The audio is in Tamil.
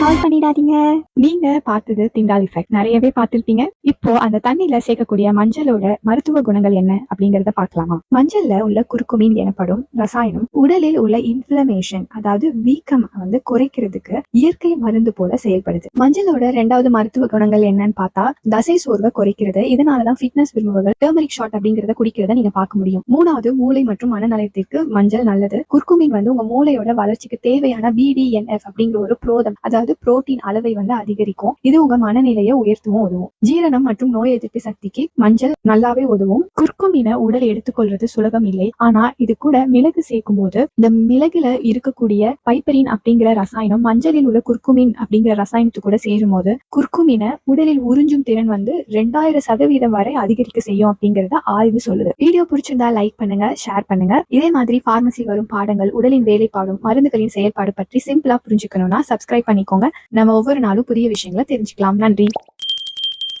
கால் பண்ணிடாதீங்க. நீங்க பார்த்தது டிண்டால் எஃபெக்ட் நிறையவே பார்த்திருப்பீங்க. இப்போ அந்த தண்ணியில சேர்க்கக்கூடிய மஞ்சளோட மருத்துவ குணங்கள் என்ன அப்படிங்கறத பார்க்கலாமா? மஞ்சள்ல உள்ள குர்குமின் எனப்படும் ரசாயனம் உடலில் உள்ள இன்ஃபிளமேஷன், அதாவது வீக்கம் குறைக்கிறதுக்கு இயற்கை மருந்து போல செயல்படுது. மஞ்சளோட 2வது மருத்துவ குணங்கள் என்னன்னு பார்த்தா தசை சோர்வை குறைக்கிறது. இதனாலதான் ஃபிட்னஸ் விரும்புபவர்கள் டர்மரிக் ஷாட் அப்படிங்கறத குடிக்கிறத நீங்க பார்க்க முடியும். 3வது மூளை மற்றும் மனநலத்திற்கு மஞ்சள் நல்லது. குர்குமின் உங்க மூளையோட வளர்ச்சிக்கு தேவையான BDNF அப்படிங்கிற ஒரு புரோதம், அதாவது புரோட்டீன் அளவை அதிகரிக்கும். இது உங்க மனநிலையை உயர்த்தவும் உதவும். ஜீரணம் மற்றும் நோய் எதிர்ப்பு சக்திக்கு மஞ்சள் நல்லாவே உதவும். குர்குமினை உடல் எடுத்துக்கொள்றது சுலபம் இல்லை. ஆனா இது கூட மிளகு சேர்க்கும் போது இந்த மிளகுல இருக்கக்கூடிய பைப்பரின் அப்படிங்கிற ரசாயனம் மஞ்சளில் உள்ள குர்குமின் அப்படிங்கிற ரசாயனத்து கூட சேரும் போது குர்குமினை உடலில் உறிஞ்சும் திறன் 2000% வரை அதிகரிக்க செய்யும் அப்படிங்கறத ஆய்வு சொல்லுது. வீடியோ பிடிச்சிருந்தா லைக் பண்ணுங்க, ஷேர் பண்ணுங்க. இதே மாதிரி பார்மசி வரும் பாடங்கள், உடலின் வேலைப்பாடும் மருந்துகளின் செயல்பாடு பற்றி சிம்பிளா புரிஞ்சுக்கணும்னா சப்ஸ்கிரைப் பண்ணிக்கோங்க. நம்ம ஒவ்வொரு நாளும் புதிய விஷயங்களை தெரிஞ்சுக்கலாம். நன்றி.